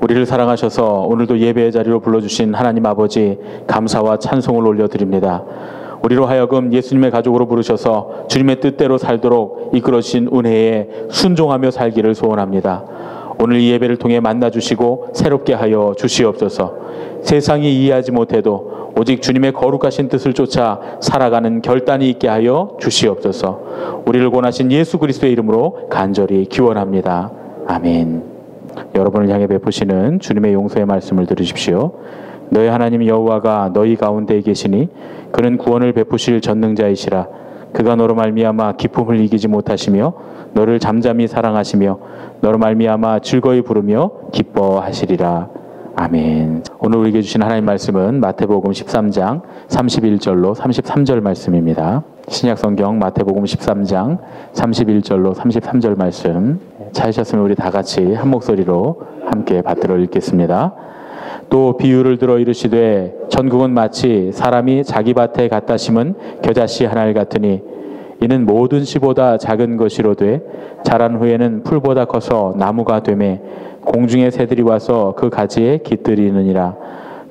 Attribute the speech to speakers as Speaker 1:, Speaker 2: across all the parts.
Speaker 1: 우리를 사랑하셔서 오늘도 예배의 자리로 불러주신 하나님 아버지 감사와 찬송을 올려드립니다. 우리로 하여금 예수님의 가족으로 부르셔서 주님의 뜻대로 살도록 이끌어주신 은혜에 순종하며 살기를 소원합니다. 오늘 이 예배를 통해 만나주시고 새롭게 하여 주시옵소서. 세상이 이해하지 못해도 오직 주님의 거룩하신 뜻을 쫓아 살아가는 결단이 있게 하여 주시옵소서. 우리를 권하신 예수 그리스도의 이름으로 간절히 기원합니다. 아멘. 여러분을 향해 베푸시는 주님의 용서의 말씀을 들으십시오. 너희 하나님 여호와가 너희 가운데 계시니 그는 구원을 베푸실 전능자이시라. 그가 너로 말미암아 기쁨을 이기지 못하시며 너를 잠잠히 사랑하시며 너로 말미암아 즐거이 부르며 기뻐하시리라. 아멘. 오늘 우리에게 주신 하나님 말씀은 마태복음 13장 31절로 33절 말씀입니다. 신약성경 마태복음 13장 31절로 33절 말씀 찾으셨으면 우리 다 같이 한 목소리로 함께 받들어 읽겠습니다. 또 비유를 들어 이르시되 천국은 마치 사람이 자기 밭에 갖다 심은 겨자씨 하나를 같으니 이는 모든 씨보다 작은 것이로되 자란 후에는 풀보다 커서 나무가 되매 공중의 새들이 와서 그 가지에 깃들이느니라.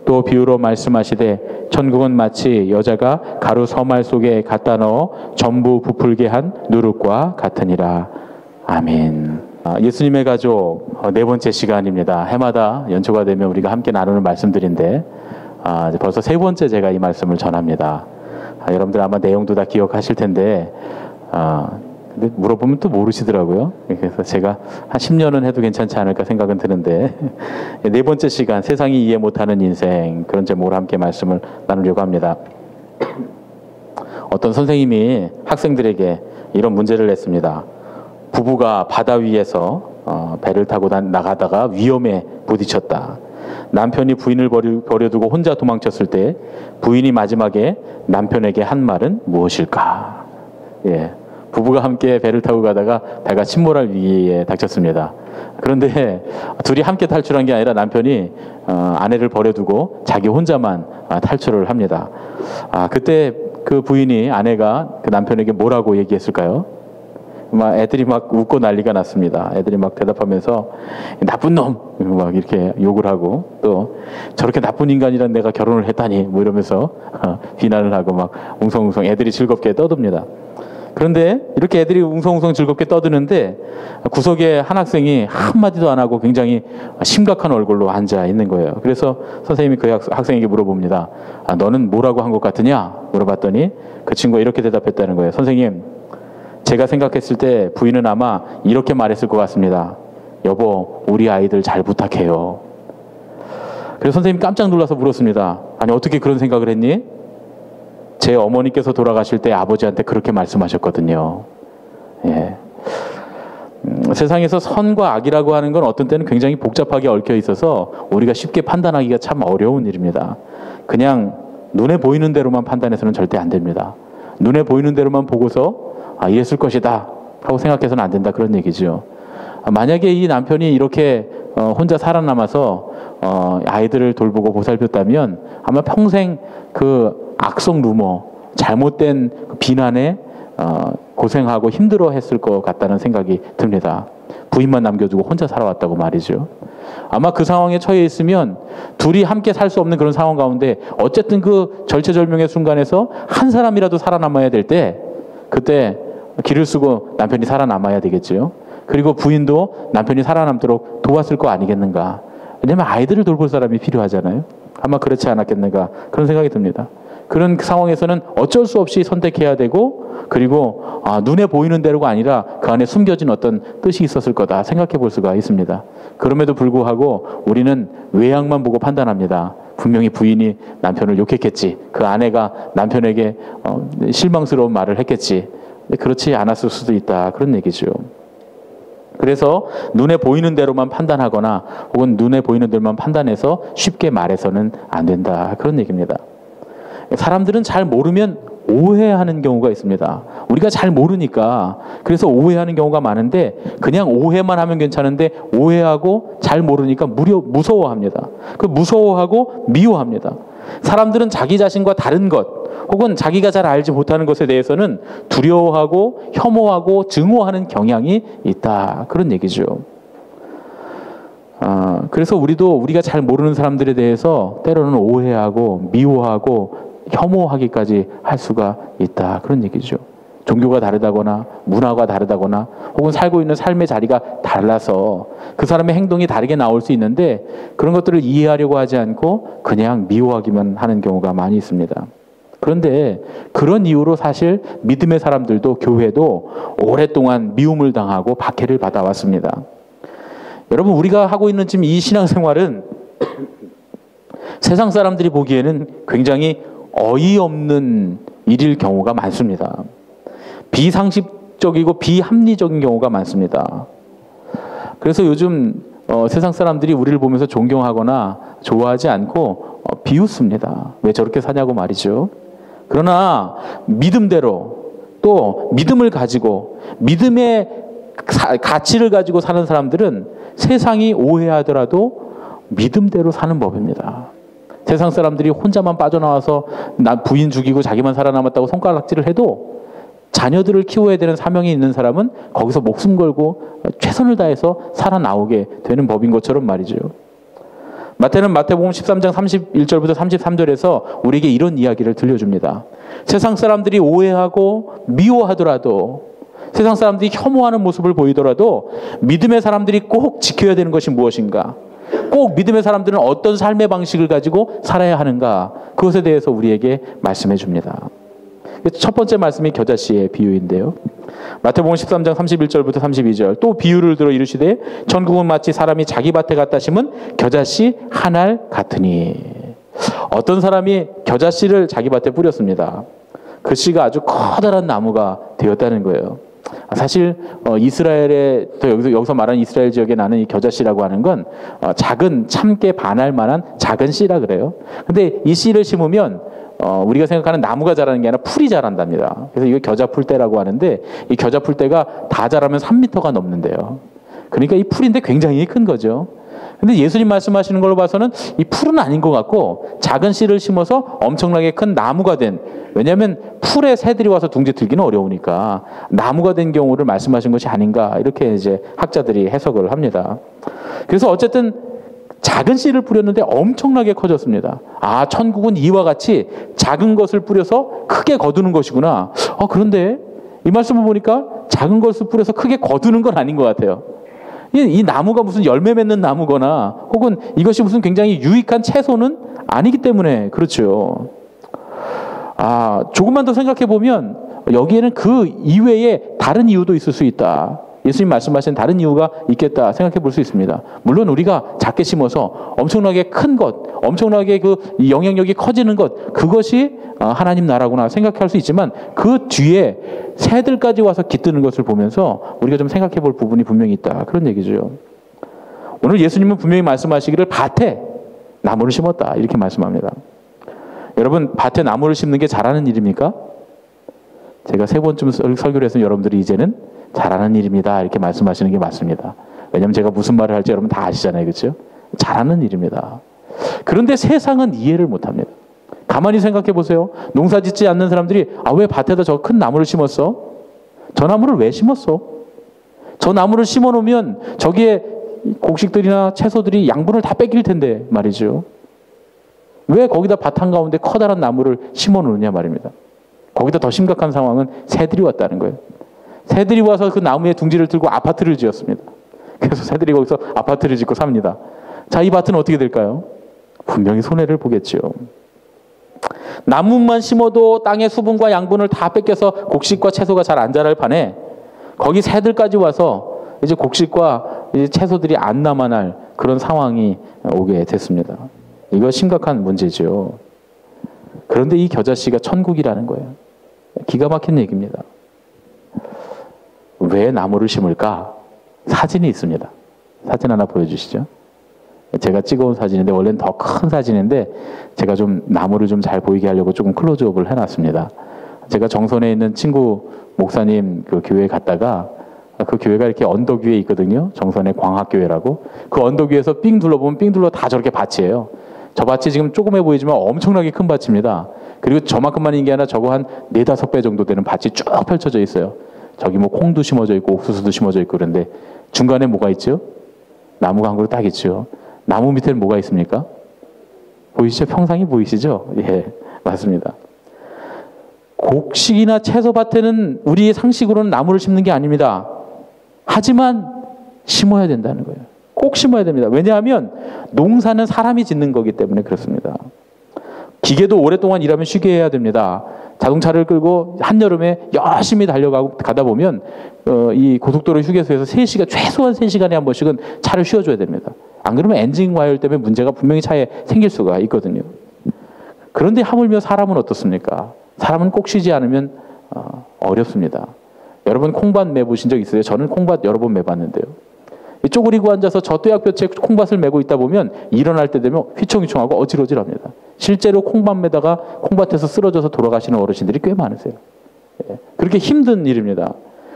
Speaker 1: 또 비유로 말씀하시되 천국은 마치 여자가 가루 서말 속에 갖다 넣어 전부 부풀게 한 누룩과 같으니라. 아멘. 예수님의 가족 네 번째 시간입니다. 해마다 연초가 되면 우리가 함께 나누는 말씀들인데 벌써 세 번째 제가 이 말씀을 전합니다. 여러분들 아마 내용도 다 기억하실 텐데 근데 물어보면 또 모르시더라고요. 그래서 제가 한 10년은 해도 괜찮지 않을까 생각은 드는데 네 번째 시간 세상이 이해 못하는 인생 그런 제목으로 함께 말씀을 나누려고 합니다. 어떤 선생님이 학생들에게 이런 문제를 냈습니다. 부부가 바다 위에서 배를 타고 나가다가 위험에 부딪혔다. 남편이 부인을 버려두고 혼자 도망쳤을 때 부인이 마지막에 남편에게 한 말은 무엇일까? 예, 부부가 함께 배를 타고 가다가 배가 침몰할 위기에 닥쳤습니다. 그런데 둘이 함께 탈출한 게 아니라 남편이 아내를 버려두고 자기 혼자만 탈출을 합니다. 그때 그 부인이 아내가 그 남편에게 뭐라고 얘기했을까요? 애들이 막 웃고 난리가 났습니다. 애들이 막 대답하면서 나쁜 놈! 막 이렇게 욕을 하고 또 저렇게 나쁜 인간이랑 내가 결혼을 했다니 뭐 이러면서 비난을 하고 막 웅성웅성 애들이 즐겁게 떠듭니다. 그런데 이렇게 애들이 웅성웅성 즐겁게 떠드는데 구석에 한 학생이 한마디도 안 하고 굉장히 심각한 얼굴로 앉아 있는 거예요. 그래서 선생님이 그 학생에게 물어봅니다. 너는 뭐라고 한 것 같으냐? 물어봤더니 그 친구가 이렇게 대답했다는 거예요. 선생님, 제가 생각했을 때 부인은 아마 이렇게 말했을 것 같습니다. 여보, 우리 아이들 잘 부탁해요. 그래서 선생님이 깜짝 놀라서 물었습니다. 아니, 어떻게 그런 생각을 했니? 제 어머니께서 돌아가실 때 아버지한테 그렇게 말씀하셨거든요. 예. 세상에서 선과 악이라고 하는 건 어떤 때는 굉장히 복잡하게 얽혀 있어서 우리가 쉽게 판단하기가 참 어려운 일입니다. 그냥 눈에 보이는 대로만 판단해서는 절대 안 됩니다. 눈에 보이는 대로만 보고서 이랬을 것이다 하고 생각해서는 안 된다, 그런 얘기죠. 만약에 이 남편이 이렇게 혼자 살아남아서 아이들을 돌보고 보살폈다면 아마 평생 그 악성 루머, 잘못된 비난에 고생하고 힘들어했을 것 같다는 생각이 듭니다. 부인만 남겨두고 혼자 살아왔다고 말이죠. 아마 그 상황에 처해 있으면 둘이 함께 살 수 없는 그런 상황 가운데 어쨌든 그 절체절명의 순간에서 한 사람이라도 살아남아야 될 때 그때 길을 쓰고 남편이 살아남아야 되겠죠. 그리고 부인도 남편이 살아남도록 도왔을 거 아니겠는가. 왜냐하면 아이들을 돌볼 사람이 필요하잖아요. 아마 그렇지 않았겠는가 그런 생각이 듭니다. 그런 상황에서는 어쩔 수 없이 선택해야 되고 그리고 눈에 보이는 대로가 아니라 그 안에 숨겨진 어떤 뜻이 있었을 거다 생각해 볼 수가 있습니다. 그럼에도 불구하고 우리는 외양만 보고 판단합니다. 분명히 부인이 남편을 욕했겠지. 그 아내가 남편에게 실망스러운 말을 했겠지. 그렇지 않았을 수도 있다, 그런 얘기죠. 그래서 눈에 보이는 대로만 판단하거나 혹은 눈에 보이는 대로만 판단해서 쉽게 말해서는 안 된다, 그런 얘기입니다. 사람들은 잘 모르면 오해하는 경우가 있습니다. 우리가 잘 모르니까 그래서 오해하는 경우가 많은데 그냥 오해만 하면 괜찮은데 오해하고 잘 모르니까 무서워합니다. 그 무서워하고 미워합니다. 사람들은 자기 자신과 다른 것 혹은 자기가 잘 알지 못하는 것에 대해서는 두려워하고 혐오하고 증오하는 경향이 있다, 그런 얘기죠. 그래서 우리가 잘 모르는 사람들에 대해서 때로는 오해하고 미워하고 혐오하기까지 할 수가 있다. 그런 얘기죠. 종교가 다르다거나 문화가 다르다거나 혹은 살고 있는 삶의 자리가 달라서 그 사람의 행동이 다르게 나올 수 있는데 그런 것들을 이해하려고 하지 않고 그냥 미워하기만 하는 경우가 많이 있습니다. 그런데 그런 이유로 사실 믿음의 사람들도 교회도 오랫동안 미움을 당하고 박해를 받아왔습니다. 여러분, 우리가 하고 있는 지금 이 신앙생활은 세상 사람들이 보기에는 굉장히 어이없는 일일 경우가 많습니다. 비상식적이고 비합리적인 경우가 많습니다. 그래서 요즘 세상 사람들이 우리를 보면서 존경하거나 좋아하지 않고 비웃습니다. 왜 저렇게 사냐고 말이죠. 그러나 믿음대로 또 믿음을 가지고 믿음의 가치를 가지고 사는 사람들은 세상이 오해하더라도 믿음대로 사는 법입니다. 세상 사람들이 혼자만 빠져나와서 나 부인 죽이고 자기만 살아남았다고 손가락질을 해도 자녀들을 키워야 되는 사명이 있는 사람은 거기서 목숨 걸고 최선을 다해서 살아나오게 되는 법인 것처럼 말이죠. 마태는 마태복음 13장 31절부터 33절에서 우리에게 이런 이야기를 들려줍니다. 세상 사람들이 오해하고 미워하더라도, 세상 사람들이 혐오하는 모습을 보이더라도 믿음의 사람들이 꼭 지켜야 되는 것이 무엇인가? 꼭 믿음의 사람들은 어떤 삶의 방식을 가지고 살아야 하는가? 그것에 대해서 우리에게 말씀해 줍니다. 첫 번째 말씀이 겨자씨의 비유인데요. 마태복음 13장 31절부터 32절. 또 비유를 들어 이르시되 천국은 마치 사람이 자기 밭에 갖다 심은 겨자씨 한 알 같으니. 어떤 사람이 겨자씨를 자기 밭에 뿌렸습니다. 그 씨가 아주 커다란 나무가 되었다는 거예요. 사실 이스라엘의 여기서 말하는 이스라엘 지역에 나는 이 겨자씨라고 하는 건 작은 참깨 반알만한 작은 씨라 그래요. 근데 이 씨를 심으면 우리가 생각하는 나무가 자라는 게 아니라 풀이 자란답니다. 그래서 이거 겨자풀대라고 하는데 이 겨자풀대가 다 자라면 3m가 넘는데요. 그러니까 이 풀인데 굉장히 큰 거죠. 근데 예수님 말씀하시는 걸로 봐서는 이 풀은 아닌 것 같고 작은 씨를 심어서 엄청나게 큰 나무가 된, 왜냐하면 풀에 새들이 와서 둥지 들기는 어려우니까 나무가 된 경우를 말씀하신 것이 아닌가, 이렇게 이제 학자들이 해석을 합니다. 그래서 어쨌든 작은 씨를 뿌렸는데 엄청나게 커졌습니다. 아, 천국은 이와 같이 작은 것을 뿌려서 크게 거두는 것이구나. 그런데 이 말씀을 보니까 작은 것을 뿌려서 크게 거두는 건 아닌 것 같아요. 이 나무가 무슨 열매 맺는 나무거나 혹은 이것이 무슨 굉장히 유익한 채소는 아니기 때문에 그렇죠. 조금만 더 생각해 보면 여기에는 그 이외에 다른 이유도 있을 수 있다. 예수님 말씀하신 다른 이유가 있겠다 생각해 볼 수 있습니다. 물론 우리가 작게 심어서 엄청나게 큰 것, 엄청나게 그 영향력이 커지는 것, 그것이 하나님 나라구나 생각할 수 있지만 그 뒤에 새들까지 와서 깃드는 것을 보면서 우리가 좀 생각해 볼 부분이 분명히 있다. 그런 얘기죠. 오늘 예수님은 분명히 말씀하시기를 밭에 나무를 심었다 이렇게 말씀합니다. 여러분, 밭에 나무를 심는 게 잘하는 일입니까? 제가 3번쯤 설교를 해서 여러분들이 이제는 잘하는 일입니다 이렇게 말씀하시는 게 맞습니다. 왜냐하면 제가 무슨 말을 할지 여러분 다 아시잖아요. 그렇죠? 잘하는 일입니다. 그런데 세상은 이해를 못합니다. 가만히 생각해 보세요. 농사 짓지 않는 사람들이 왜 밭에다 저 큰 나무를 심었어? 저 나무를 왜 심었어? 저 나무를 심어 놓으면 저기에 곡식들이나 채소들이 양분을 다 뺏길 텐데 말이죠. 왜 거기다 밭 한가운데 커다란 나무를 심어 놓느냐 말입니다. 거기다 더 심각한 상황은 새들이 왔다는 거예요. 새들이 와서 그 나무에 둥지를 들고 아파트를 지었습니다. 그래서 새들이 거기서 아파트를 짓고 삽니다. 자, 이 밭은 어떻게 될까요? 분명히 손해를 보겠죠. 나무만 심어도 땅의 수분과 양분을 다 뺏겨서 곡식과 채소가 잘 안 자랄 판에 거기 새들까지 와서 이제 곡식과 이제 채소들이 안 남아날 그런 상황이 오게 됐습니다. 이거 심각한 문제죠. 그런데 이 겨자씨가 천국이라는 거예요. 기가 막힌 얘기입니다. 왜 나무를 심을까? 사진이 있습니다. 사진 하나 보여주시죠. 제가 찍어온 사진인데 원래는 더 큰 사진인데 제가 좀 나무를 좀 잘 보이게 하려고 조금 클로즈업을 해놨습니다. 제가 정선에 있는 친구 목사님 그 교회에 갔다가 그 교회가 이렇게 언덕 위에 있거든요. 정선의 광학교회라고. 그 언덕 위에서 삥 둘러보면 삥 둘러 다 저렇게 밭이에요. 저 밭이 지금 조그매 보이지만 엄청나게 큰 밭입니다. 그리고 저만큼만인 게 아니라 저거 한 4-5배 정도 되는 밭이 쭉 펼쳐져 있어요. 저기 뭐 콩도 심어져 있고 옥수수도 심어져 있고 그런데 중간에 뭐가 있죠? 나무가 한 그루 딱 있죠. 나무 밑에는 뭐가 있습니까? 보이시죠? 평상이 보이시죠? 예, 맞습니다. 곡식이나 채소밭에는 우리의 상식으로는 나무를 심는 게 아닙니다. 하지만 심어야 된다는 거예요. 꼭 심어야 됩니다. 왜냐하면 농사는 사람이 짓는 거기 때문에 그렇습니다. 기계도 오랫동안 일하면 쉬게 해야 됩니다. 자동차를 끌고 한여름에 열심히 가다 보면 이 고속도로 휴게소에서 3시간, 최소한 3시간에 한 번씩은 차를 쉬어줘야 됩니다. 안 그러면 엔진 과열 때문에 문제가 분명히 차에 생길 수가 있거든요. 그런데 하물며 사람은 어떻습니까? 사람은 꼭 쉬지 않으면 어렵습니다. 여러분 콩밭 매보신 적 있어요? 저는 콩밭 여러 번 매봤는데요. 쪼그리고 앉아서 저 뙤약볕에 콩밭을 메고 있다 보면 일어날 때 되면 휘청휘청하고 어질어질합니다. 실제로 콩밭 매다가 콩밭에서 쓰러져서 돌아가시는 어르신들이 꽤 많으세요. 예, 그렇게 힘든 일입니다.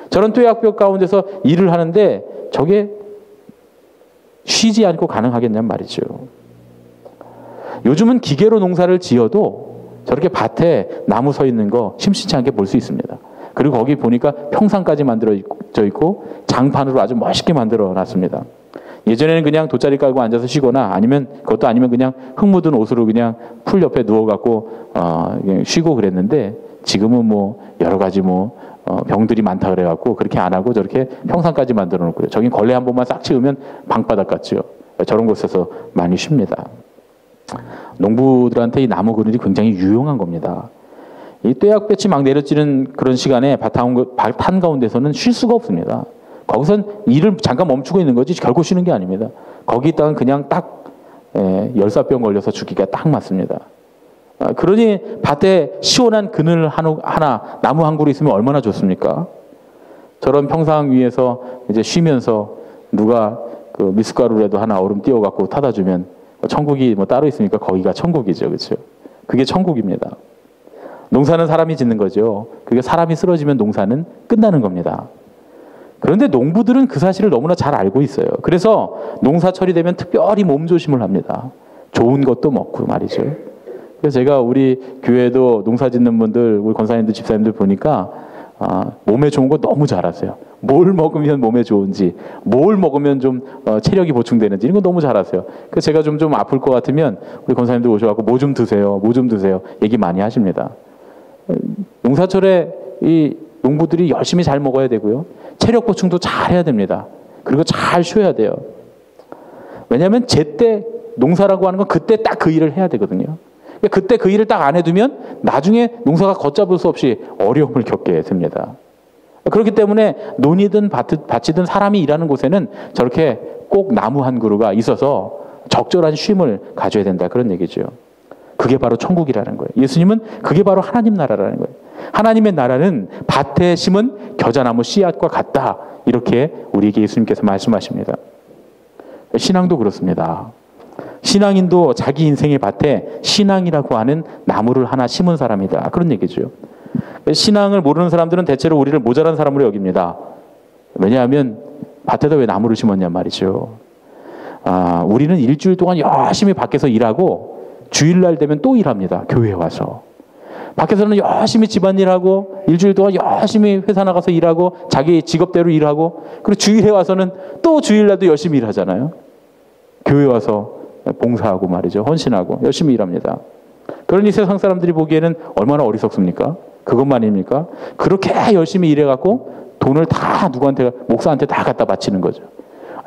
Speaker 1: 저런 뙤약볕 가운데서 일을 하는데 저게 쉬지 않고 가능하겠냔 말이죠. 요즘은 기계로 농사를 지어도 저렇게 밭에 나무 서 있는 거 심심치 않게 볼 수 있습니다. 그리고 거기 보니까 평상까지 만들어져 있고 장판으로 아주 멋있게 만들어 놨습니다. 예전에는 그냥 돗자리 깔고 앉아서 쉬거나 아니면 그것도 아니면 그냥 흙 묻은 옷으로 그냥 풀 옆에 누워갖고 쉬고 그랬는데 지금은 뭐 여러 가지 병들이 많다 그래갖고 그렇게 안 하고 저렇게 평상까지 만들어 놓고요. 저긴 걸레 한 번만 싹 치우면 방바닥 같죠. 저런 곳에서 많이 쉽니다. 농부들한테 이 나무 그늘이 굉장히 유용한 겁니다. 이 뙤약볕이 막 내려지는 그런 시간에 밭 한가운데서는 쉴 수가 없습니다. 거기선 일을 잠깐 멈추고 있는 거지 결코 쉬는 게 아닙니다. 거기 있다가 그냥 딱 열사병 걸려서 죽기가 딱 맞습니다. 그러니 밭에 시원한 그늘 하나, 나무 한 그루 있으면 얼마나 좋습니까? 저런 평상 위에서 이제 쉬면서 누가 그 미숫가루라도 하나 얼음 띄워갖고 타다 주면 천국이 뭐 따로 있으니까 거기가 천국이죠, 그렇죠? 그게 천국입니다. 농사는 사람이 짓는 거죠. 그게 사람이 쓰러지면 농사는 끝나는 겁니다. 그런데 농부들은 그 사실을 너무나 잘 알고 있어요. 그래서 농사철이 되면 특별히 몸조심을 합니다. 좋은 것도 먹고 말이죠. 그래서 제가 우리 교회도 농사 짓는 분들, 우리 권사님들, 집사님들 보니까 몸에 좋은 거 너무 잘 아세요. 뭘 먹으면 몸에 좋은지, 뭘 먹으면 좀 체력이 보충되는지 이런 거 너무 잘 아세요. 그래서 제가 좀 아플 것 같으면 우리 권사님들 오셔갖고 뭐 좀 드세요, 뭐 좀 드세요 얘기 많이 하십니다. 농사철에 이 농부들이 열심히 잘 먹어야 되고요. 체력 보충도 잘 해야 됩니다. 그리고 잘 쉬어야 돼요. 왜냐하면 제때 농사라고 하는 건 그때 딱 그 일을 해야 되거든요. 그때 그 일을 딱 안 해두면 나중에 농사가 걷잡을 수 없이 어려움을 겪게 됩니다. 그렇기 때문에 논이든 밭이든 사람이 일하는 곳에는 저렇게 꼭 나무 한 그루가 있어서 적절한 쉼을 가져야 된다. 그런 얘기죠. 그게 바로 천국이라는 거예요. 예수님은 그게 바로 하나님 나라라는 거예요. 하나님의 나라는 밭에 심은 겨자나무 씨앗과 같다. 이렇게 우리에게 예수님께서 말씀하십니다. 신앙도 그렇습니다. 신앙인도 자기 인생의 밭에 신앙이라고 하는 나무를 하나 심은 사람이다. 그런 얘기죠. 신앙을 모르는 사람들은 대체로 우리를 모자란 사람으로 여깁니다. 왜냐하면 밭에다 왜 나무를 심었냔 말이죠. 우리는 일주일 동안 열심히 밖에서 일하고 주일날 되면 또 일합니다. 교회에 와서. 밖에서는 열심히 집안일하고 일주일 동안 열심히 회사 나가서 일하고 자기 직업대로 일하고 그리고 주일에 와서는 또 주일날도 열심히 일하잖아요. 교회 와서 봉사하고 말이죠. 헌신하고 열심히 일합니다. 그러니 세상 사람들이 보기에는 얼마나 어리석습니까? 그것만입니까? 그렇게 열심히 일해갖고 돈을 다 누구한테, 목사한테 다 갖다 바치는 거죠.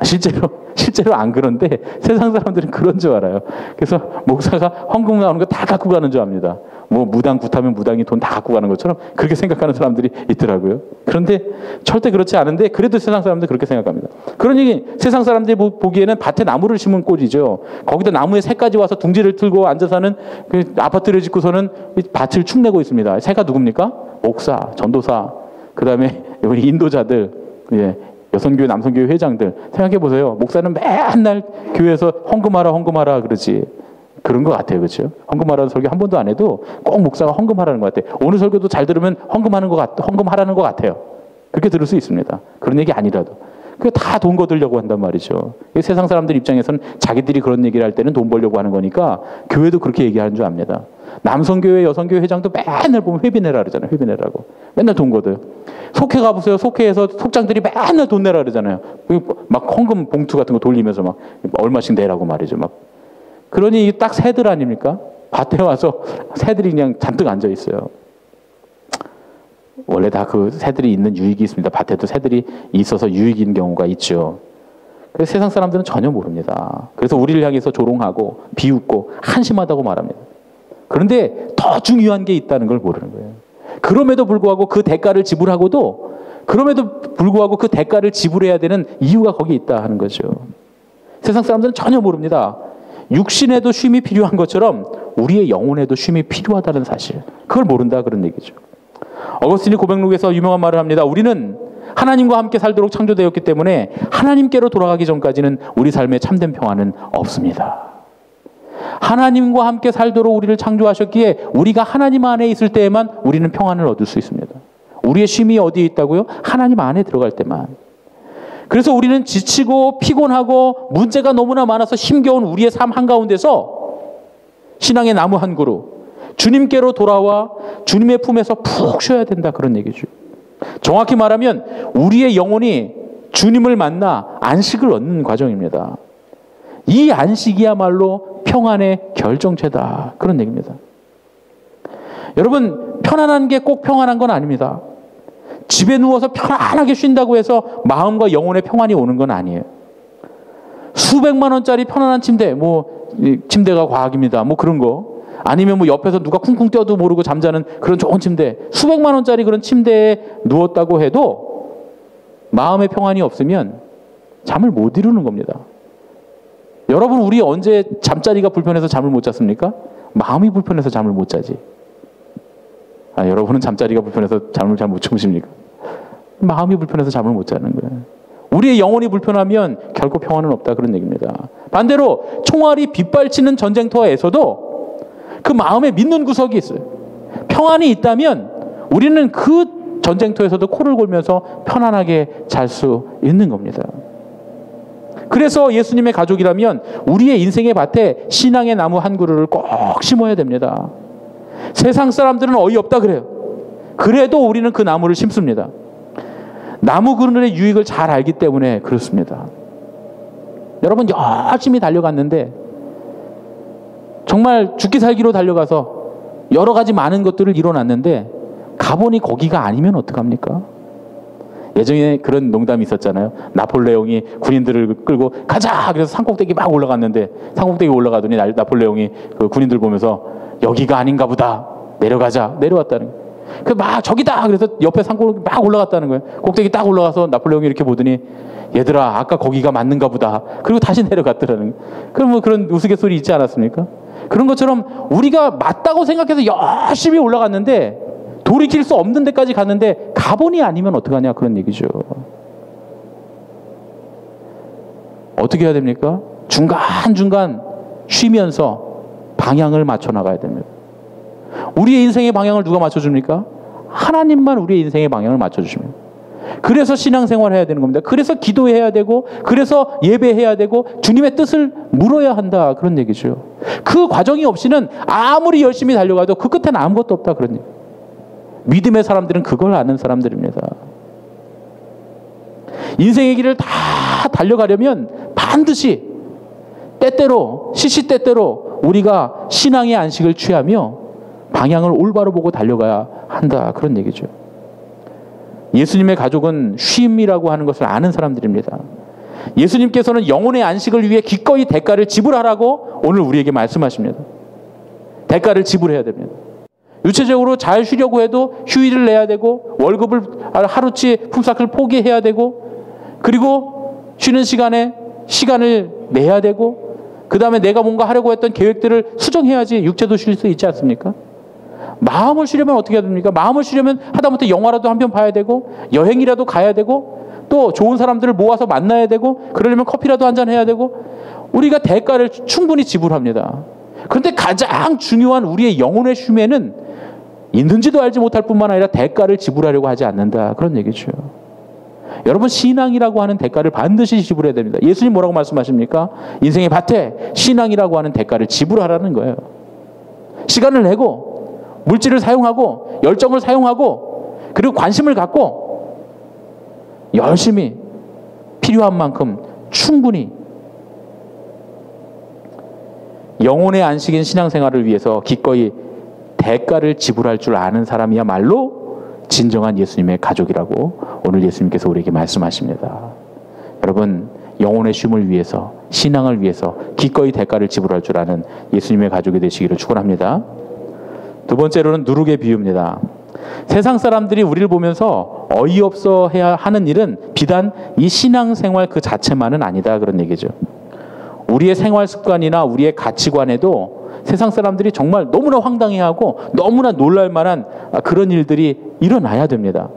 Speaker 1: 실제로 안 그런데 세상 사람들은 그런 줄 알아요. 그래서 목사가 헌금 나오는 거 다 갖고 가는 줄 압니다. 뭐 무당 굿하면 무당이 돈 다 갖고 가는 것처럼 그렇게 생각하는 사람들이 있더라고요. 그런데 절대 그렇지 않은데 그래도 세상 사람들은 그렇게 생각합니다. 그러니 세상 사람들이 보기에는 밭에 나무를 심은 꼴이죠. 거기다 나무에 새까지 와서 둥지를 틀고 앉아서 하는 그 아파트를 짓고서는 밭을 축내고 있습니다. 새가 누굽니까? 목사, 전도사, 그 다음에 우리 인도자들, 여성교회, 남성교회 회장들 생각해 보세요. 목사는 맨날 교회에서 헌금하라 그러지. 그런 것 같아요, 그렇죠? 헌금하라는 설교 한 번도 안 해도 꼭 목사가 헌금하라는 것 같아요. 오늘 설교도 잘 들으면 헌금하라는 것 같아요. 그렇게 들을 수 있습니다. 그런 얘기 아니라도. 그게 다 돈 거두려고 한단 말이죠. 세상 사람들 입장에서는 자기들이 그런 얘기를 할 때는 돈 벌려고 하는 거니까 교회도 그렇게 얘기하는 줄 압니다. 남성교회, 여성교회 회장도 맨날 보면 회비내라 그러잖아요. 회비내라고. 맨날 돈 걷어요. 속회 가보세요. 속회에서 속장들이 맨날 돈 내라 그러잖아요. 막 헌금 봉투 같은 거 돌리면서 막 얼마씩 내라고 말이죠. 막. 그러니 딱 새들 아닙니까? 밭에 와서 새들이 그냥 잔뜩 앉아 있어요. 원래 다 그 새들이 있는 유익이 있습니다. 밭에도 새들이 있어서 유익인 경우가 있죠. 그래서 세상 사람들은 전혀 모릅니다. 그래서 우리를 향해서 조롱하고 비웃고 한심하다고 말합니다. 그런데 더 중요한 게 있다는 걸 모르는 거예요. 그럼에도 불구하고 그 대가를 지불하고도 그럼에도 불구하고 그 대가를 지불해야 되는 이유가 거기 있다 하는 거죠. 세상 사람들은 전혀 모릅니다. 육신에도 쉼이 필요한 것처럼 우리의 영혼에도 쉼이 필요하다는 사실. 그걸 모른다 그런 얘기죠. 어거스틴이 고백록에서 유명한 말을 합니다. 우리는 하나님과 함께 살도록 창조되었기 때문에 하나님께로 돌아가기 전까지는 우리 삶에 참된 평안은 없습니다. 하나님과 함께 살도록 우리를 창조하셨기에 우리가 하나님 안에 있을 때에만 우리는 평안을 얻을 수 있습니다. 우리의 쉼이 어디에 있다고요? 하나님 안에 들어갈 때만. 그래서 우리는 지치고 피곤하고 문제가 너무나 많아서 힘겨운 우리의 삶 한가운데서 신앙의 나무 한 그루, 주님께로 돌아와 주님의 품에서 푹 쉬어야 된다 그런 얘기죠. 정확히 말하면 우리의 영혼이 주님을 만나 안식을 얻는 과정입니다. 이 안식이야말로 평안의 결정체다 그런 얘기입니다. 여러분 편안한 게 꼭 평안한 건 아닙니다. 집에 누워서 편안하게 쉰다고 해서 마음과 영혼의 평안이 오는 건 아니에요. 수백만 원짜리 편안한 침대, 뭐 침대가 과학입니다. 뭐 그런 거. 아니면 뭐 옆에서 누가 쿵쿵 뛰어도 모르고 잠자는 그런 좋은 침대. 수백만 원짜리 그런 침대에 누웠다고 해도 마음의 평안이 없으면 잠을 못 이루는 겁니다. 여러분 우리 언제 잠자리가 불편해서 잠을 못 잤습니까? 마음이 불편해서 잠을 못 자지. 여러분은 잠자리가 불편해서 잠을 잘 못 주무십니까? 마음이 불편해서 잠을 못 자는 거예요. 우리의 영혼이 불편하면 결코 평안은 없다 그런 얘기입니다. 반대로 총알이 빗발치는 전쟁터에서도 그 마음에 믿는 구석이 있어요. 평안이 있다면 우리는 그 전쟁터에서도 코를 골면서 편안하게 잘 수 있는 겁니다. 그래서 예수님의 가족이라면 우리의 인생의 밭에 신앙의 나무 한 그루를 꼭 심어야 됩니다. 세상 사람들은 어이없다 그래요. 그래도 우리는 그 나무를 심습니다. 나무 그늘의 유익을 잘 알기 때문에 그렇습니다. 여러분 열심히 달려갔는데 정말 죽기 살기로 달려가서 여러 가지 많은 것들을 이뤄놨는데 가보니 거기가 아니면 어떡합니까? 예전에 그런 농담이 있었잖아요. 나폴레옹이 군인들을 끌고 가자! 그래서 산꼭대기 막 올라갔는데 산꼭대기 올라가더니 나폴레옹이 그 군인들 보면서 여기가 아닌가 보다. 내려가자. 내려왔다는 거예요. 그 막 저기다! 그래서 옆에 산꼭대기 막 올라갔다는 거예요. 꼭대기 딱 올라가서 나폴레옹이 이렇게 보더니 얘들아 아까 거기가 맞는가 보다. 그리고 다시 내려갔더라는 거예요. 그럼 뭐 그런 우스갯소리 있지 않았습니까? 그런 것처럼 우리가 맞다고 생각해서 열심히 올라갔는데 돌이킬 수 없는 데까지 갔는데 가본이 아니면 어떡하냐 그런 얘기죠. 어떻게 해야 됩니까? 중간중간 쉬면서 방향을 맞춰 나가야 됩니다. 우리의 인생의 방향을 누가 맞춰줍니까? 하나님만 우리의 인생의 방향을 맞춰주십니다. 그래서 신앙생활을 해야 되는 겁니다. 그래서 기도해야 되고 그래서 예배해야 되고 주님의 뜻을 물어야 한다 그런 얘기죠. 그 과정이 없이는 아무리 열심히 달려가도 그 끝에는 아무것도 없다 그런 얘기. 믿음의 사람들은 그걸 아는 사람들입니다. 인생의 길을 다 달려가려면 반드시 때때로 시시때때로 우리가 신앙의 안식을 취하며 방향을 올바로 보고 달려가야 한다 그런 얘기죠. 예수님의 가족은 쉼이라고 하는 것을 아는 사람들입니다. 예수님께서는 영혼의 안식을 위해 기꺼이 대가를 지불하라고 오늘 우리에게 말씀하십니다. 대가를 지불해야 됩니다. 유체적으로 잘 쉬려고 해도 휴일을 내야 되고 월급을 하루치 품삯을 포기해야 되고 그리고 쉬는 시간에 시간을 내야 되고 그 다음에 내가 뭔가 하려고 했던 계획들을 수정해야지 육체도 쉴 수 있지 않습니까? 마음을 쉬려면 어떻게 해야 됩니까? 마음을 쉬려면 하다못해 영화라도 한 편 봐야 되고 여행이라도 가야 되고 또 좋은 사람들을 모아서 만나야 되고 그러려면 커피라도 한잔 해야 되고 우리가 대가를 충분히 지불합니다. 그런데 가장 중요한 우리의 영혼의 쉼에는 있는지도 알지 못할 뿐만 아니라 대가를 지불하려고 하지 않는다 그런 얘기죠. 여러분 신앙이라고 하는 대가를 반드시 지불해야 됩니다. 예수님 뭐라고 말씀하십니까? 인생의 밭에 신앙이라고 하는 대가를 지불하라는 거예요. 시간을 내고 물질을 사용하고 열정을 사용하고 그리고 관심을 갖고 열심히 필요한 만큼 충분히 영혼의 안식인 신앙생활을 위해서 기꺼이 대가를 지불할 줄 아는 사람이야말로 진정한 예수님의 가족이라고 오늘 예수님께서 우리에게 말씀하십니다. 여러분, 영혼의 쉼을 위해서, 신앙을 위해서 기꺼이 대가를 지불할 줄 아는 예수님의 가족이 되시기를 축원합니다. 두 번째로는 누룩의 비유입니다. 세상 사람들이 우리를 보면서 어이없어 해야 하는 일은 비단 이 신앙생활 그 자체만은 아니다, 그런 얘기죠. 우리의 생활 습관이나 우리의 가치관에도 세상 사람들이 정말 너무나 황당해하고 너무나 놀랄 만한 그런 일들이 일어나야 됩니다.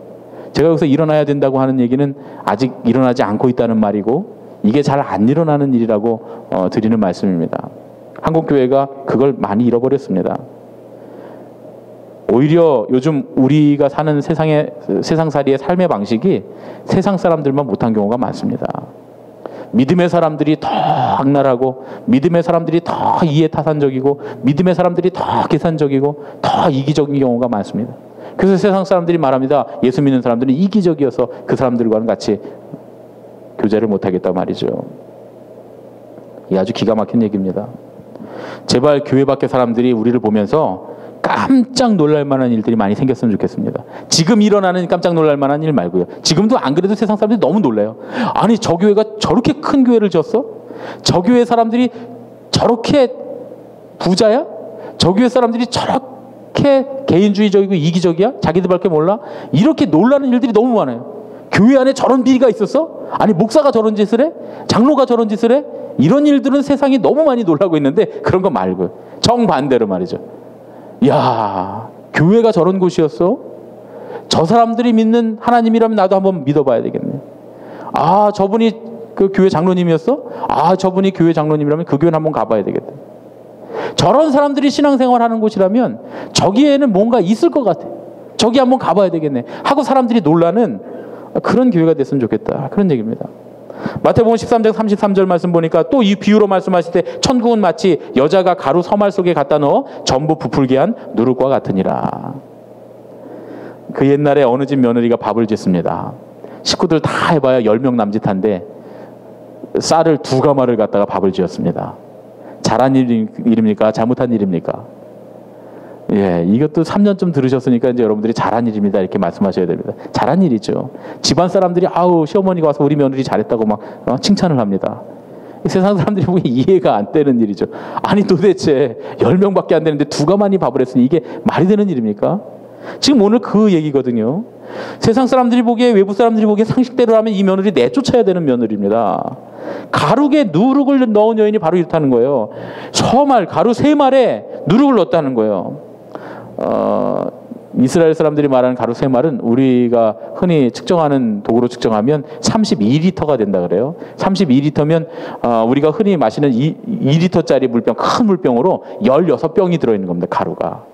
Speaker 1: 제가 여기서 일어나야 된다고 하는 얘기는 아직 일어나지 않고 있다는 말이고 이게 잘 안 일어나는 일이라고 드리는 말씀입니다. 한국교회가 그걸 많이 잃어버렸습니다. 오히려 요즘 우리가 사는 세상살이의 삶의 방식이 세상 사람들만 못한 경우가 많습니다. 믿음의 사람들이 더 악랄하고 믿음의 사람들이 더 이해타산적이고 믿음의 사람들이 더 계산적이고 더 이기적인 경우가 많습니다. 그래서 세상 사람들이 말합니다. 예수 믿는 사람들은 이기적이어서 그 사람들과는 같이 교제를 못하겠다 말이죠. 이게 아주 기가 막힌 얘기입니다. 제발 교회 밖의 사람들이 우리를 보면서 깜짝 놀랄 만한 일들이 많이 생겼으면 좋겠습니다. 지금 일어나는 깜짝 놀랄 만한 일 말고요. 지금도 안 그래도 세상 사람들이 너무 놀라요. 아니, 저 교회가 저렇게 큰 교회를 지었어? 저 교회 사람들이 저렇게 부자야? 저 교회 사람들이 저렇게 개인주의적이고 이기적이야? 자기들밖에 몰라? 이렇게 놀라는 일들이 너무 많아요. 교회 안에 저런 비리가 있었어? 아니, 목사가 저런 짓을 해? 장로가 저런 짓을 해? 이런 일들은 세상이 너무 많이 놀라고 있는데 그런 거 말고 정반대로 말이죠. 야, 교회가 저런 곳이었어? 저 사람들이 믿는 하나님이라면 나도 한번 믿어봐야 되겠네. 아, 저분이 그 교회 장로님이었어? 아, 저분이 교회 장로님이라면 그 교회는 한번 가봐야 되겠다. 저런 사람들이 신앙생활하는 곳이라면 저기에는 뭔가 있을 것 같아. 저기 한번 가봐야 되겠네 하고 사람들이 놀라는 그런 교회가 됐으면 좋겠다, 그런 얘기입니다. 마태복음 13장 33절 말씀 보니까 또 이 비유로 말씀하실 때 천국은 마치 여자가 가루 서말 속에 갖다 넣어 전부 부풀게 한 누룩과 같으니라. 그 옛날에 어느 집 며느리가 밥을 짓습니다. 식구들 다 해봐야 10명 남짓한데 쌀을 2가마를 갖다가 밥을 지었습니다. 잘한 일입니까? 잘못한 일입니까? 예, 이것도 3년쯤 들으셨으니까 이제 여러분들이 잘한 일입니다 이렇게 말씀하셔야 됩니다. 잘한 일이죠. 집안 사람들이 아우, 시어머니가 와서 우리 며느리 잘했다고 막 칭찬을 합니다. 세상 사람들이 보기에 이해가 안 되는 일이죠. 아니, 도대체 10명밖에 안 되는데 2가마니 밥을 했으니 이게 말이 되는 일입니까? 지금 오늘 그 얘기거든요. 세상 사람들이 보기에, 외부 사람들이 보기에 상식대로 하면 이 며느리 내쫓아야 되는 며느리입니다. 가루에 누룩을 넣은 여인이 바로 이렇다는 거예요. 서말, 가루 3말에 누룩을 넣었다는 거예요. 이스라엘 사람들이 말하는 가루 3말은 우리가 흔히 측정하는 도구로 측정하면 32리터가 된다 그래요. 32리터면 우리가 흔히 마시는 2리터짜리 물병, 큰 물병으로 16병이 들어있는 겁니다. 가루가.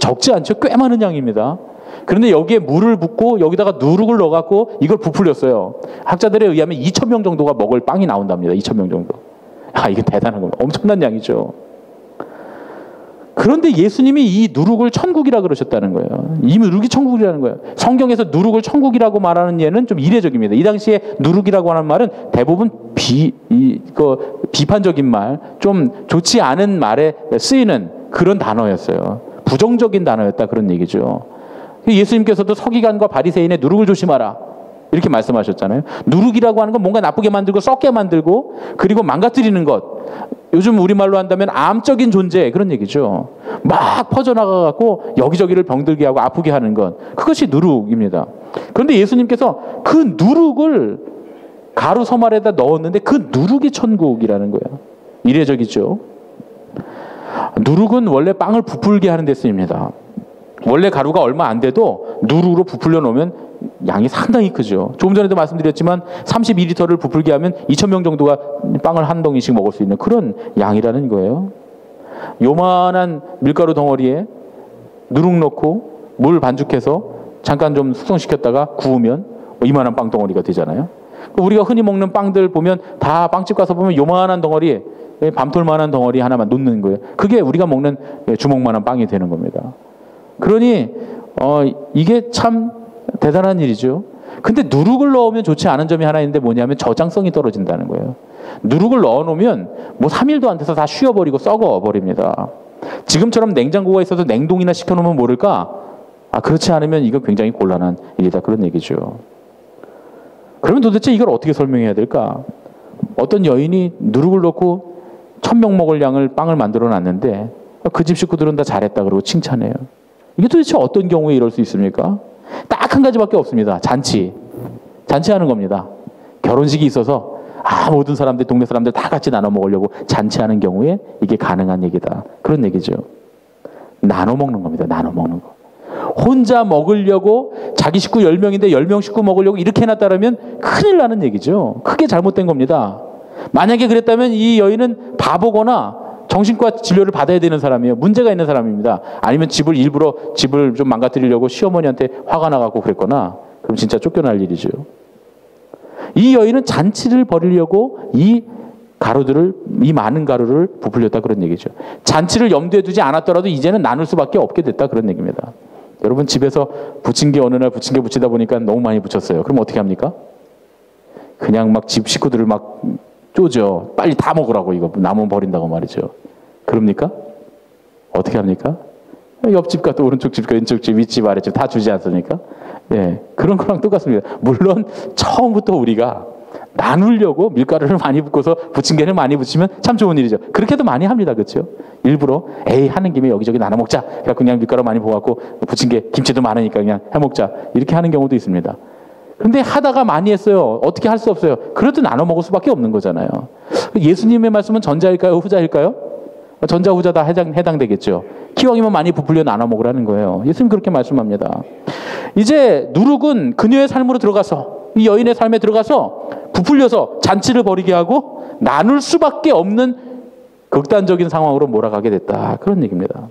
Speaker 1: 적지 않죠? 꽤 많은 양입니다. 그런데 여기에 물을 붓고 여기다가 누룩을 넣어갖고 이걸 부풀렸어요. 학자들에 의하면 2,000명 정도가 먹을 빵이 나온답니다. 2,000명 정도. 아, 이게 대단한 겁니다. 엄청난 양이죠. 그런데 예수님이 이 누룩을 천국이라 그러셨다는 거예요. 이 누룩이 천국이라는 거예요. 성경에서 누룩을 천국이라고 말하는 예는 좀 이례적입니다. 이 당시에 누룩이라고 하는 말은 대부분 비판적인 말, 좀 좋지 않은 말에 쓰이는 그런 단어였어요. 부정적인 단어였다, 그런 얘기죠. 예수님께서도 서기관과 바리새인의 누룩을 조심하라 이렇게 말씀하셨잖아요. 누룩이라고 하는 건 뭔가 나쁘게 만들고 썩게 만들고 그리고 망가뜨리는 것, 요즘 우리말로 한다면 암적인 존재, 그런 얘기죠. 막 퍼져나가갖고 여기저기를 병들게 하고 아프게 하는 것, 그것이 누룩입니다. 그런데 예수님께서 그 누룩을 가루 서말에다 넣었는데 그 누룩이 천국이라는 거예요. 이례적이죠. 누룩은 원래 빵을 부풀게 하는 데 쓰입니다. 원래 가루가 얼마 안 돼도 누룩으로 부풀려 놓으면 양이 상당히 크죠. 조금 전에도 말씀드렸지만 32리터를 부풀게 하면 2,000명 정도가 빵을 한 덩이씩 먹을 수 있는 그런 양이라는 거예요. 요만한 밀가루 덩어리에 누룩 넣고 물 반죽해서 잠깐 좀 숙성시켰다가 구우면 이만한 빵 덩어리가 되잖아요. 우리가 흔히 먹는 빵들 보면 다 빵집 가서 보면 요만한 덩어리 밤톨만한 덩어리 하나만 놓는 거예요. 그게 우리가 먹는 주먹만한 빵이 되는 겁니다. 그러니 이게 참 대단한 일이죠. 근데 누룩을 넣으면 좋지 않은 점이 하나 있는데 뭐냐면 저장성이 떨어진다는 거예요. 누룩을 넣어놓으면 뭐 3일도 안 돼서 다 쉬어버리고 썩어버립니다. 지금처럼 냉장고가 있어서 냉동이나 시켜놓으면 모를까? 그렇지 않으면 이거 굉장히 곤란한 일이다. 그런 얘기죠. 그러면 도대체 이걸 어떻게 설명해야 될까? 어떤 여인이 누룩을 넣고 1000명 먹을 양을 빵을 만들어 놨는데 그 집 식구들은 다 잘했다 그러고 칭찬해요. 이게 도대체 어떤 경우에 이럴 수 있습니까? 딱 한 가지밖에 없습니다. 잔치하는 겁니다. 결혼식이 있어서 모든 사람들, 동네 사람들 다 같이 나눠 먹으려고 잔치하는 경우에 이게 가능한 얘기다. 그런 얘기죠. 나눠 먹는 겁니다. 나눠 먹는 거. 혼자 먹으려고 자기 식구 10명인데 10명 식구 먹으려고 이렇게 해놨다면 큰일 나는 얘기죠. 크게 잘못된 겁니다. 만약에 그랬다면 이 여인은 바보거나 정신과 진료를 받아야 되는 사람이에요. 문제가 있는 사람입니다. 아니면 일부러 집을 좀 망가뜨리려고 시어머니한테 화가 나갖고 그랬거나 그럼 진짜 쫓겨날 일이죠. 이 여인은 잔치를 벌이려고 이 많은 가루를 부풀렸다 그런 얘기죠. 잔치를 염두에 두지 않았더라도 이제는 나눌 수밖에 없게 됐다 그런 얘기입니다. 여러분 집에서 부침개 어느 날 부침개 부치다 보니까 너무 많이 부쳤어요. 그럼 어떻게 합니까? 그냥 막 집 식구들을 막 쪼죠. 빨리 다 먹으라고 이거 남으면 버린다고 말이죠. 그럽니까? 어떻게 합니까? 옆집과 또 오른쪽 집과 왼쪽 집, 윗집, 아랫집 다 주지 않습니까? 예, 그런 거랑 똑같습니다. 물론 처음부터 우리가 나누려고 밀가루를 많이 붓고서 부침개를 많이 붙이면 참 좋은 일이죠. 그렇게도 많이 합니다. 그렇죠? 일부러 하는 김에 여기저기 나눠 먹자. 그래서 그냥 밀가루 많이 부어갖고 부침개 김치도 많으니까 그냥 해먹자. 이렇게 하는 경우도 있습니다. 근데 하다가 많이 했어요. 어떻게 할 수 없어요. 그래도 나눠 먹을 수밖에 없는 거잖아요. 예수님의 말씀은 전자일까요? 후자일까요? 전자, 후자 다 해당되겠죠. 기왕이면 많이 부풀려 나눠 먹으라는 거예요. 예수님 그렇게 말씀합니다. 이제 누룩은 그녀의 삶으로 들어가서 이 여인의 삶에 들어가서 부풀려서 잔치를 벌이게 하고 나눌 수밖에 없는 극단적인 상황으로 몰아가게 됐다. 그런 얘기입니다.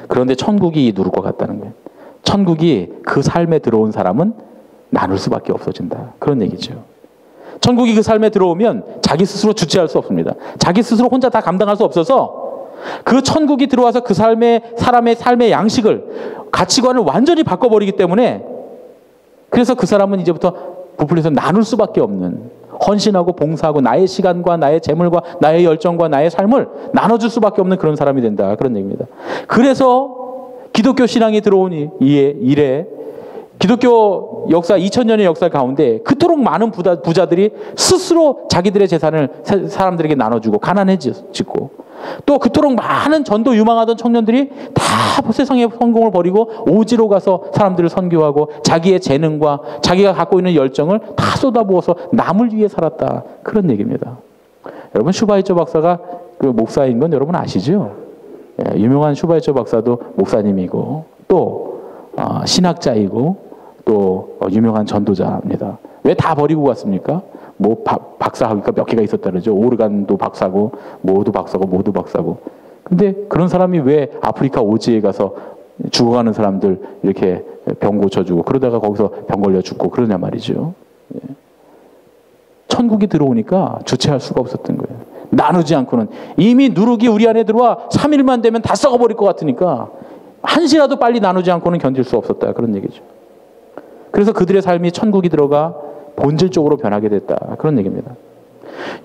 Speaker 1: 그런데 천국이 이 누룩과 같다는 거예요. 천국이 그 삶에 들어온 사람은 나눌 수밖에 없어진다. 그런 얘기죠. 천국이 그 삶에 들어오면 자기 스스로 주체할 수 없습니다. 자기 스스로 혼자 다 감당할 수 없어서 그 천국이 들어와서 그 사람의 삶의 양식을, 가치관을 완전히 바꿔버리기 때문에 그래서 그 사람은 이제부터 부풀려서 나눌 수밖에 없는, 헌신하고 봉사하고 나의 시간과 나의 재물과 나의 열정과 나의 삶을 나눠줄 수밖에 없는 그런 사람이 된다. 그런 얘기입니다. 그래서 기독교 신앙이 들어온 이래 기독교 역사 2000년의 역사 가운데 그토록 많은 부자들이 스스로 자기들의 재산을 사람들에게 나눠주고 가난해지고, 또 그토록 많은 전도 유망하던 청년들이 다 세상의 성공을 버리고 오지로 가서 사람들을 선교하고 자기의 재능과 자기가 갖고 있는 열정을 다 쏟아부어서 남을 위해 살았다. 그런 얘기입니다. 여러분 슈바이처 박사가 그 목사인 건 여러분 아시죠? 유명한 슈바이처 박사도 목사님이고 또 신학자이고 또 유명한 전도자입니다. 왜 다 버리고 갔습니까? 뭐 박사 학위가 몇 개가 있었다 그러죠. 오르간도 박사고 모두 박사고. 근데 그런 사람이 왜 아프리카 오지에 가서 죽어가는 사람들 이렇게 병 고쳐주고 그러다가 거기서 병 걸려 죽고 그러냐 말이죠. 천국이 들어오니까 주체할 수가 없었던 거예요. 나누지 않고는 이미 누룩이 우리 안에 들어와 3일만 되면 다 썩어버릴 것 같으니까 한시라도 빨리 나누지 않고는 견딜 수 없었다. 그런 얘기죠. 그래서 그들의 삶이 천국이 들어가 본질적으로 변하게 됐다. 그런 얘기입니다.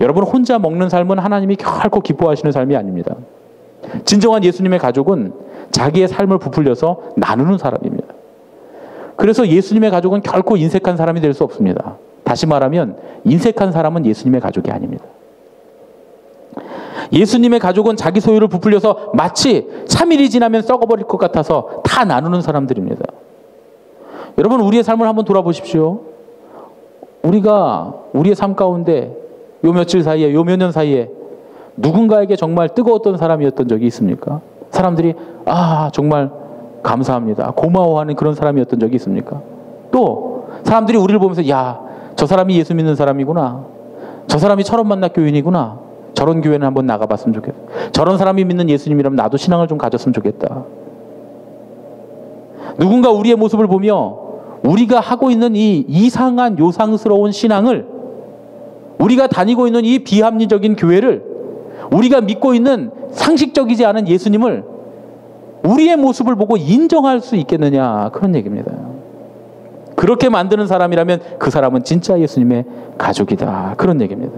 Speaker 1: 여러분 혼자 먹는 삶은 하나님이 결코 기뻐하시는 삶이 아닙니다. 진정한 예수님의 가족은 자기의 삶을 부풀려서 나누는 사람입니다. 그래서 예수님의 가족은 결코 인색한 사람이 될 수 없습니다. 다시 말하면 인색한 사람은 예수님의 가족이 아닙니다. 예수님의 가족은 자기 소유를 부풀려서 마치 3일이 지나면 썩어버릴 것 같아서 다 나누는 사람들입니다. 여러분 우리의 삶을 한번 돌아보십시오. 우리가 우리의 삶 가운데 요 며칠 사이에, 요 몇 년 사이에 누군가에게 정말 뜨거웠던 사람이었던 적이 있습니까? 사람들이 정말 감사합니다, 고마워하는 그런 사람이었던 적이 있습니까? 또 사람들이 우리를 보면서 야, 저 사람이 예수 믿는 사람이구나, 저 사람이 철원 만나 교인이구나, 저런 교회는 한번 나가봤으면 좋겠다, 저런 사람이 믿는 예수님이라면 나도 신앙을 좀 가졌으면 좋겠다. 누군가 우리의 모습을 보며 우리가 하고 있는 이 이상한 요상스러운 신앙을, 우리가 다니고 있는 이 비합리적인 교회를 우리가 믿고 있는 상식적이지 않은 예수님을 우리의 모습을 보고 인정할 수 있겠느냐, 그런 얘기입니다. 그렇게 만드는 사람이라면 그 사람은 진짜 예수님의 가족이다, 그런 얘기입니다.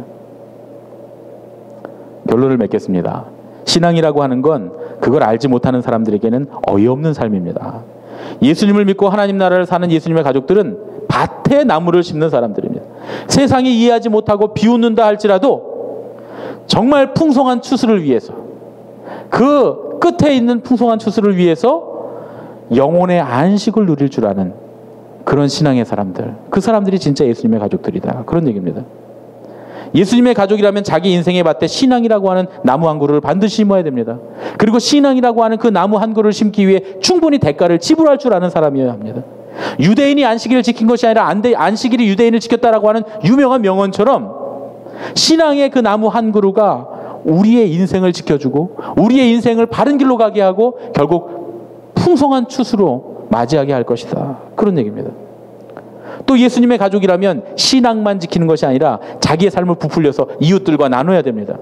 Speaker 1: 결론을 맺겠습니다. 신앙이라고 하는 건 그걸 알지 못하는 사람들에게는 어이없는 삶입니다. 예수님을 믿고 하나님 나라를 사는 예수님의 가족들은 밭에 나무를 심는 사람들입니다. 세상이 이해하지 못하고 비웃는다 할지라도 정말 풍성한 추수를 위해서, 그 끝에 있는 풍성한 추수를 위해서 영혼의 안식을 누릴 줄 아는 그런 신앙의 사람들, 그 사람들이 진짜 예수님의 가족들이다, 그런 얘기입니다. 예수님의 가족이라면 자기 인생의 밭에 신앙이라고 하는 나무 한 그루를 반드시 심어야 됩니다. 그리고 신앙이라고 하는 그 나무 한 그루를 심기 위해 충분히 대가를 지불할 줄 아는 사람이어야 합니다. 유대인이 안식일을 지킨 것이 아니라 안식일이 유대인을 지켰다라고 하는 유명한 명언처럼 신앙의 그 나무 한 그루가 우리의 인생을 지켜주고 우리의 인생을 바른 길로 가게 하고 결국 풍성한 추수로 맞이하게 할 것이다, 그런 얘기입니다. 또 예수님의 가족이라면 신앙만 지키는 것이 아니라 자기의 삶을 부풀려서 이웃들과 나눠야 됩니다.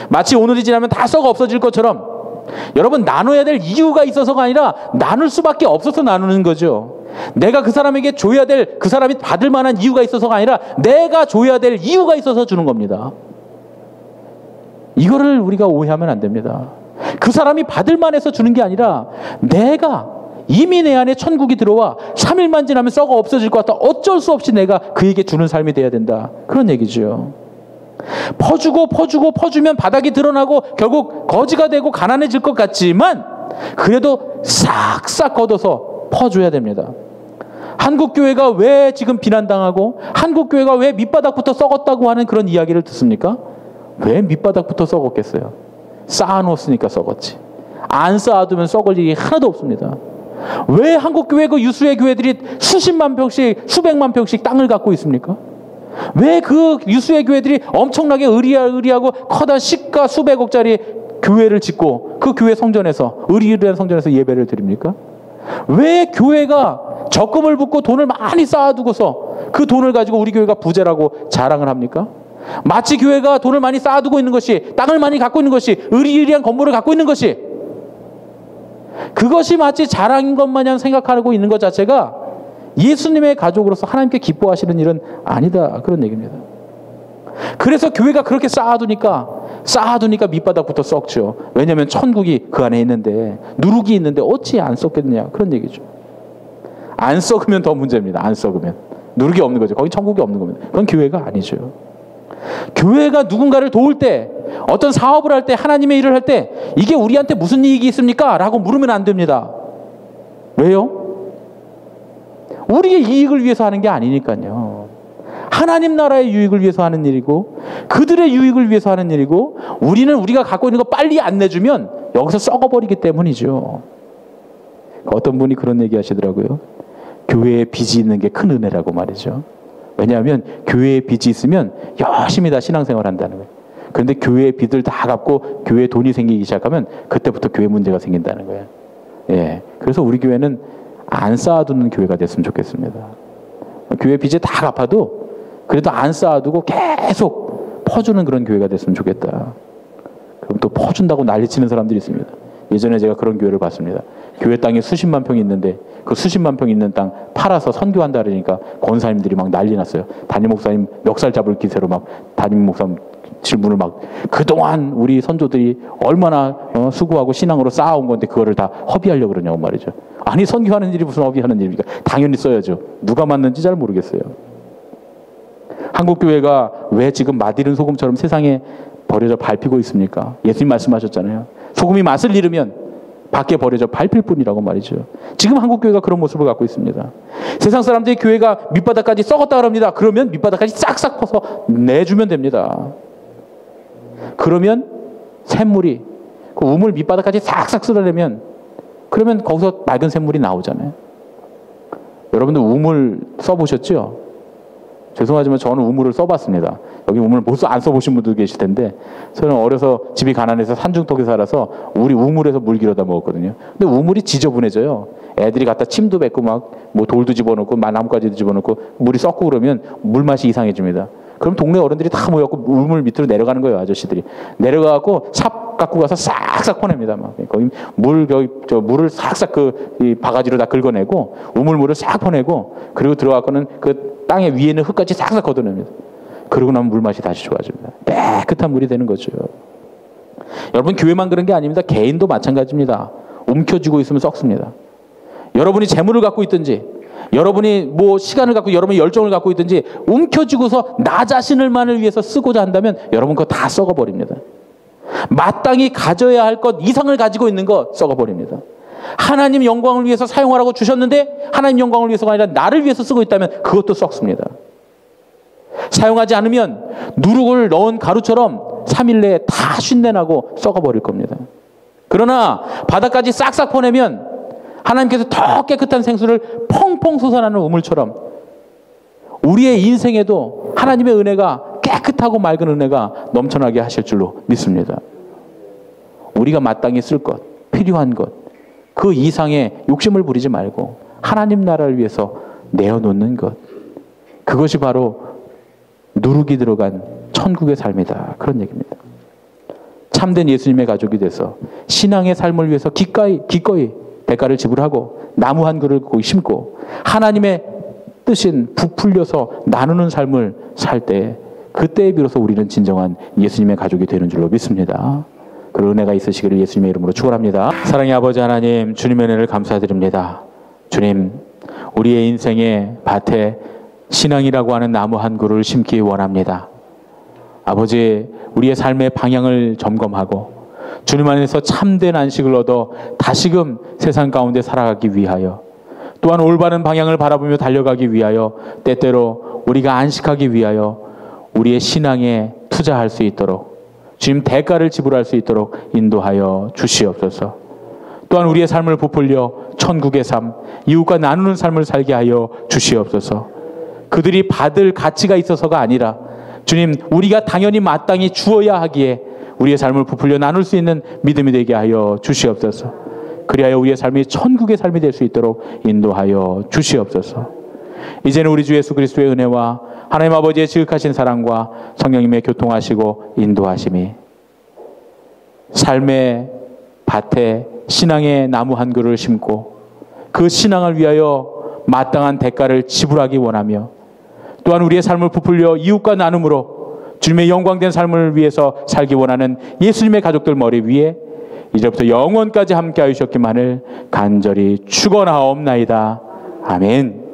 Speaker 1: 마치 오늘이 지나면 다 썩어 없어질 것처럼 여러분, 나눠야 될 이유가 있어서가 아니라 나눌 수밖에 없어서 나누는 거죠. 내가 그 사람에게 줘야 될, 그 사람이 받을 만한 이유가 있어서가 아니라 내가 줘야 될 이유가 있어서 주는 겁니다. 이거를 우리가 오해하면 안 됩니다. 그 사람이 받을 만해서 주는 게 아니라 내가 이미 내 안에 천국이 들어와 3일만 지나면 썩어 없어질 것 같다, 어쩔 수 없이 내가 그에게 주는 삶이 돼야 된다, 그런 얘기죠. 퍼주면 바닥이 드러나고 결국 거지가 되고 가난해질 것 같지만 그래도 싹싹 걷어서 퍼줘야 됩니다. 한국교회가 왜 지금 비난당하고 한국교회가 왜 밑바닥부터 썩었다고 하는 그런 이야기를 듣습니까? 왜 밑바닥부터 썩었겠어요? 쌓아놓았으니까 썩었지. 안 쌓아두면 썩을 일이 하나도 없습니다. 왜 한국교회 그 유수의 교회들이 수십만 평씩 수백만 평씩 땅을 갖고 있습니까? 왜 그 유수의 교회들이 엄청나게 의리하고 커다란 시가 수백억짜리 교회를 짓고 그 교회 성전에서, 의리의리한 성전에서 예배를 드립니까? 왜 교회가 적금을 붓고 돈을 많이 쌓아두고서 그 돈을 가지고 우리 교회가 부자라고 자랑을 합니까? 마치 교회가 돈을 많이 쌓아두고 있는 것이, 땅을 많이 갖고 있는 것이, 의리의리한 건물을 갖고 있는 것이, 그것이 마치 자랑인 것 마냥 생각하고 있는 것 자체가 예수님의 가족으로서 하나님께 기뻐하시는 일은 아니다, 그런 얘기입니다. 그래서 교회가 그렇게 쌓아두니까 밑바닥부터 썩죠. 왜냐하면 천국이 그 안에 있는데, 누룩이 있는데 어찌 안 썩겠느냐, 그런 얘기죠. 안 썩으면 더 문제입니다. 안 썩으면 누룩이 없는 거죠. 거기 천국이 없는 겁니다. 그건 교회가 아니죠. 교회가 누군가를 도울 때, 어떤 사업을 할 때, 하나님의 일을 할 때 이게 우리한테 무슨 이익이 있습니까? 라고 물으면 안 됩니다. 왜요? 우리의 이익을 위해서 하는 게 아니니까요. 하나님 나라의 유익을 위해서 하는 일이고 그들의 유익을 위해서 하는 일이고, 우리는 우리가 갖고 있는 거 빨리 안 내주면 여기서 썩어버리기 때문이죠. 어떤 분이 그런 얘기 하시더라고요. 교회에 빚이 있는 게 큰 은혜라고 말이죠. 왜냐하면 교회에 빚이 있으면 열심히 다 신앙생활 한다는 거예요. 그런데 교회의 빚을 다 갚고 교회에 돈이 생기기 시작하면 그때부터 교회 문제가 생긴다는 거예요. 예, 그래서 우리 교회는 안 쌓아두는 교회가 됐으면 좋겠습니다. 교회 빚을 다 갚아도 그래도 안 쌓아두고 계속 퍼주는 그런 교회가 됐으면 좋겠다. 그럼 또 퍼준다고 난리치는 사람들이 있습니다. 예전에 제가 그런 교회를 봤습니다. 교회 땅에 수십만 평이 있는데 그 수십만 평 있는 땅 팔아서 선교한다 그러니까 권사님들이 막 난리 났어요. 담임 목사님 멱살 잡을 기세로 막 담임 목사님 질문을 막, 그동안 우리 선조들이 얼마나 수고하고 신앙으로 쌓아온 건데 그거를 다 허비하려고 그러냐고 말이죠. 아니, 선교하는 일이 무슨 허비하는 일입니까? 당연히 써야죠. 누가 맞는지 잘 모르겠어요. 한국교회가 왜 지금 맛 잃은 소금처럼 세상에 버려져 밟히고 있습니까? 예수님 말씀하셨잖아요. 소금이 맛을 잃으면 밖에 버려져 밟힐 뿐이라고 말이죠. 지금 한국교회가 그런 모습을 갖고 있습니다. 세상 사람들이 교회가 밑바닥까지 썩었다 그럽니다. 그러면 밑바닥까지 싹싹 퍼서 내주면 됩니다. 그러면 샘물이, 그 우물 밑바닥까지 싹싹 쓸어내면, 그러면 거기서 맑은 샘물이 나오잖아요. 여러분들 우물 써보셨죠? 죄송하지만 저는 우물을 써봤습니다. 여기 우물 안 써보신 분들 계실 텐데, 저는 어려서 집이 가난해서 산중턱에 살아서 우리 우물에서 물 길어다 먹었거든요. 근데 우물이 지저분해져요. 애들이 갖다 침도 뱉고 막 뭐 돌도 집어넣고 나뭇가지도 집어넣고 물이 썩고 그러면 물맛이 이상해집니다. 그럼 동네 어른들이 다 모여갖고 우물 밑으로 내려가는 거예요. 아저씨들이 내려가갖고 삽 갖고 가서 싹싹 퍼냅니다. 막 거기 물을 싹싹 이 바가지로 다 긁어내고 우물물을 싹 퍼내고 그리고 들어가고는 그 땅에 위에 있는 흙까지 싹싹 걷어냅니다. 그러고 나면 물맛이 다시 좋아집니다. 깨끗한 물이 되는 거죠. 여러분, 교회만 그런 게 아닙니다. 개인도 마찬가지입니다. 움켜쥐고 있으면 썩습니다. 여러분이 재물을 갖고 있든지, 여러분이 뭐 시간을 갖고, 여러분이 열정을 갖고 있든지 움켜쥐고서 나 자신을만을 위해서 쓰고자 한다면 여러분 그거 다 썩어버립니다. 마땅히 가져야 할 것 이상을 가지고 있는 거 썩어버립니다. 하나님 영광을 위해서 사용하라고 주셨는데 하나님 영광을 위해서가 아니라 나를 위해서 쓰고 있다면 그것도 썩습니다. 사용하지 않으면 누룩을 넣은 가루처럼 3일 내에 다 쉰내나고 썩어버릴 겁니다. 그러나 바닥까지 싹싹 퍼내면 하나님께서 더 깨끗한 생수를 펑펑 솟아나는 우물처럼 우리의 인생에도 하나님의 은혜가, 깨끗하고 맑은 은혜가 넘쳐나게 하실 줄로 믿습니다. 우리가 마땅히 쓸 것, 필요한 것, 그 이상의 욕심을 부리지 말고 하나님 나라를 위해서 내어놓는 것, 그것이 바로 누룩이 들어간 천국의 삶이다. 그런 얘기입니다. 참된 예수님의 가족이 돼서 신앙의 삶을 위해서 기꺼이 대가를 지불하고 나무 한 그루를 심고 하나님의 뜻인 부풀려서 나누는 삶을 살 때, 그때에 비로소 우리는 진정한 예수님의 가족이 되는 줄로 믿습니다. 그런 은혜가 있으시기를 예수님의 이름으로 축원합니다. 사랑의 아버지 하나님, 주님의 은혜를 감사드립니다. 주님, 우리의 인생의 밭에 신앙이라고 하는 나무 한 그루를 심기 원합니다. 아버지, 우리의 삶의 방향을 점검하고 주님 안에서 참된 안식을 얻어 다시금 세상 가운데 살아가기 위하여, 또한 올바른 방향을 바라보며 달려가기 위하여, 때때로 우리가 안식하기 위하여 우리의 신앙에 투자할 수 있도록, 주님 대가를 지불할 수 있도록 인도하여 주시옵소서. 또한 우리의 삶을 부풀려 천국의 삶, 이웃과 나누는 삶을 살게 하여 주시옵소서. 그들이 받을 가치가 있어서가 아니라 주님, 우리가 당연히 마땅히 주어야 하기에 우리의 삶을 부풀려 나눌 수 있는 믿음이 되게 하여 주시옵소서. 그리하여 우리의 삶이 천국의 삶이 될 수 있도록 인도하여 주시옵소서. 이제는 우리 주 예수 그리스도의 은혜와 하나님 아버지의 지극하신 사랑과 성령님의 교통하시고 인도하심이 삶의 밭에 신앙의 나무 한 그루를 심고 그 신앙을 위하여 마땅한 대가를 지불하기 원하며, 또한 우리의 삶을 부풀려 이웃과 나눔으로 주님의 영광된 삶을 위해서 살기 원하는 예수님의 가족들 머리 위에 이제부터 영원까지 함께 하셨기만을 간절히 축원하옵나이다. 아멘.